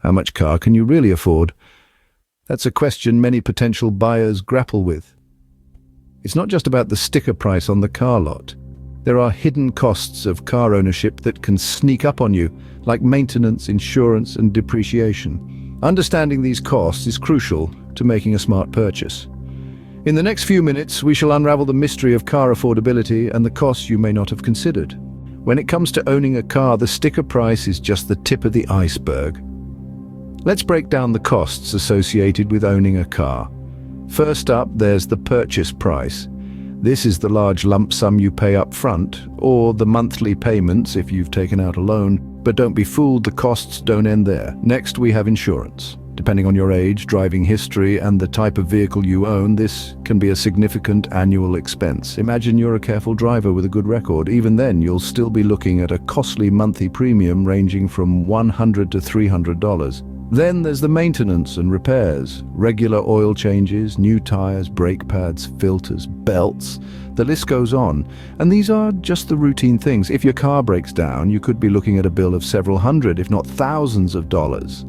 How much car can you really afford? That's a question many potential buyers grapple with. It's not just about the sticker price on the car lot. There are hidden costs of car ownership that can sneak up on you, like maintenance, insurance, and depreciation. Understanding these costs is crucial to making a smart purchase. In the next few minutes, we shall unravel the mystery of car affordability and the costs you may not have considered. When it comes to owning a car, the sticker price is just the tip of the iceberg. Let's break down the costs associated with owning a car. First up, there's the purchase price. This is the large lump sum you pay up front, or the monthly payments if you've taken out a loan. But don't be fooled, the costs don't end there. Next, we have insurance. Depending on your age, driving history, and the type of vehicle you own, this can be a significant annual expense. Imagine you're a careful driver with a good record. Even then, you'll still be looking at a costly monthly premium ranging from $100 to $300. Then there's the maintenance and repairs. Regular oil changes, new tires, brake pads, filters, belts. The list goes on. And these are just the routine things. If your car breaks down, you could be looking at a bill of several hundred, if not thousands of dollars.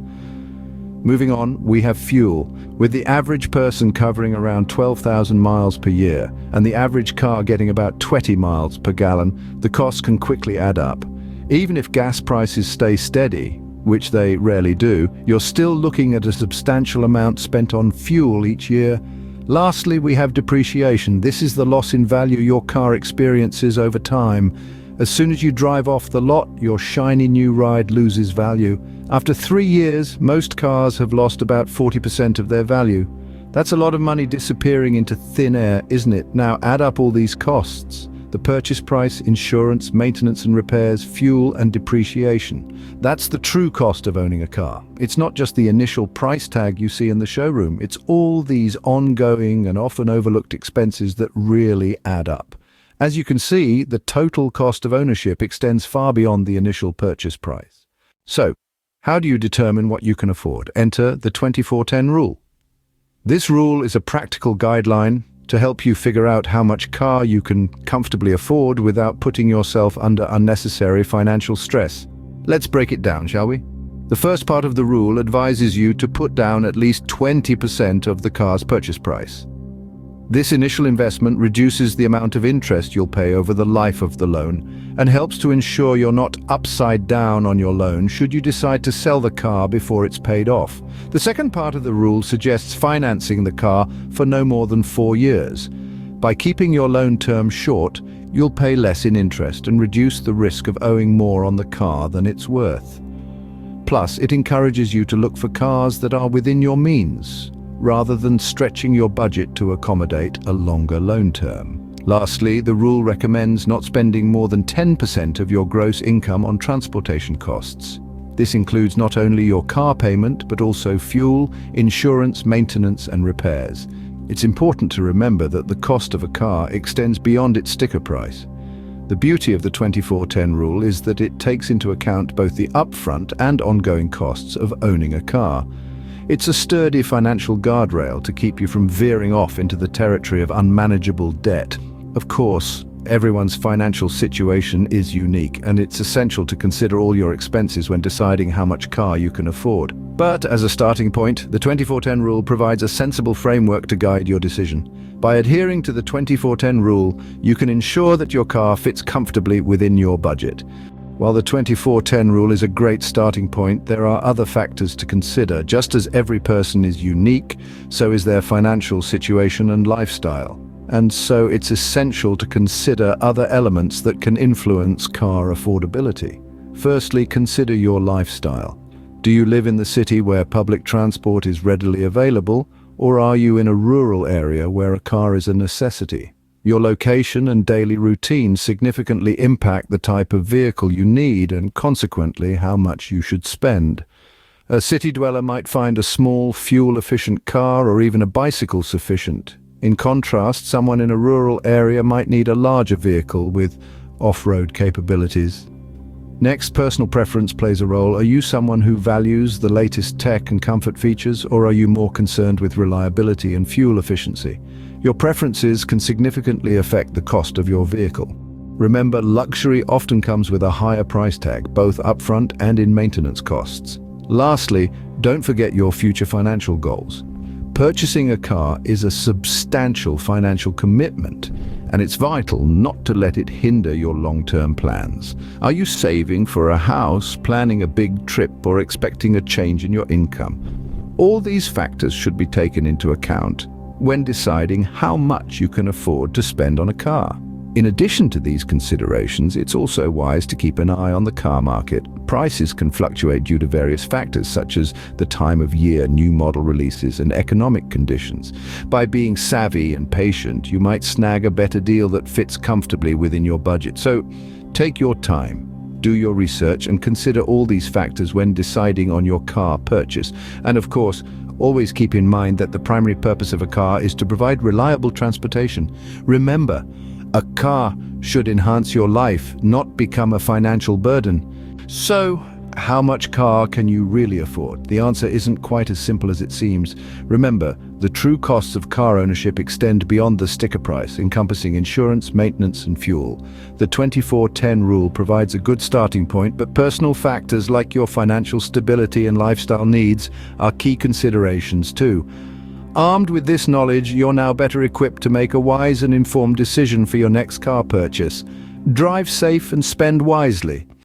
Moving on, we have fuel. With the average person covering around 12,000 miles per year and the average car getting about 20 miles per gallon, the costs can quickly add up. Even if gas prices stay steady, which they rarely do, you're still looking at a substantial amount spent on fuel each year. Lastly, we have depreciation. This is the loss in value your car experiences over time. As soon as you drive off the lot, your shiny new ride loses value. After 3 years, most cars have lost about 40% of their value. That's a lot of money disappearing into thin air, isn't it? Now add up all these costs. The purchase price, insurance, maintenance and repairs, fuel and depreciation. That's the true cost of owning a car. It's not just the initial price tag you see in the showroom. It's all these ongoing and often overlooked expenses that really add up. As you can see, the total cost of ownership extends far beyond the initial purchase price. So, how do you determine what you can afford? Enter the 24-10 rule. This rule is a practical guideline to help you figure out how much car you can comfortably afford without putting yourself under unnecessary financial stress. Let's break it down, shall we? The first part of the rule advises you to put down at least 20% of the car's purchase price. This initial investment reduces the amount of interest you'll pay over the life of the loan and helps to ensure you're not upside down on your loan should you decide to sell the car before it's paid off. The second part of the rule suggests financing the car for no more than 4 years. By keeping your loan term short, you'll pay less in interest and reduce the risk of owing more on the car than it's worth. Plus, it encourages you to look for cars that are within your means, rather than stretching your budget to accommodate a longer loan term. Lastly, the rule recommends not spending more than 10% of your gross income on transportation costs. This includes not only your car payment, but also fuel, insurance, maintenance, and repairs. It's important to remember that the cost of a car extends beyond its sticker price. The beauty of the 24-10 rule is that it takes into account both the upfront and ongoing costs of owning a car. It's a sturdy financial guardrail to keep you from veering off into the territory of unmanageable debt. Of course, everyone's financial situation is unique, and it's essential to consider all your expenses when deciding how much car you can afford. But as a starting point, the 24-10 rule provides a sensible framework to guide your decision. By adhering to the 24-10 rule, you can ensure that your car fits comfortably within your budget. While the 24-10 rule is a great starting point, there are other factors to consider. Just as every person is unique, so is their financial situation and lifestyle. And so it's essential to consider other elements that can influence car affordability. Firstly, consider your lifestyle. Do you live in the city where public transport is readily available, or are you in a rural area where a car is a necessity? Your location and daily routine significantly impact the type of vehicle you need and consequently how much you should spend. A city dweller might find a small, fuel-efficient car or even a bicycle sufficient. In contrast, someone in a rural area might need a larger vehicle with off-road capabilities. Next, personal preference plays a role. Are you someone who values the latest tech and comfort features, or are you more concerned with reliability and fuel efficiency? Your preferences can significantly affect the cost of your vehicle. Remember, luxury often comes with a higher price tag, both upfront and in maintenance costs. Lastly, don't forget your future financial goals. Purchasing a car is a substantial financial commitment, and it's vital not to let it hinder your long-term plans. Are you saving for a house, planning a big trip, or expecting a change in your income? All these factors should be taken into account when deciding how much you can afford to spend on a car. In addition to these considerations, it's also wise to keep an eye on the car market. Prices can fluctuate due to various factors such as the time of year, new model releases, and economic conditions. By being savvy and patient, you might snag a better deal that fits comfortably within your budget. So, take your time, do your research, and consider all these factors when deciding on your car purchase. And of course, always keep in mind that the primary purpose of a car is to provide reliable transportation. Remember, a car should enhance your life, not become a financial burden. So, how much car can you really afford? The answer isn't quite as simple as it seems. Remember, the true costs of car ownership extend beyond the sticker price, encompassing insurance, maintenance, and fuel. The 24-10 rule provides a good starting point, but personal factors like your financial stability and lifestyle needs are key considerations too. Armed with this knowledge, you're now better equipped to make a wise and informed decision for your next car purchase. Drive safe and spend wisely.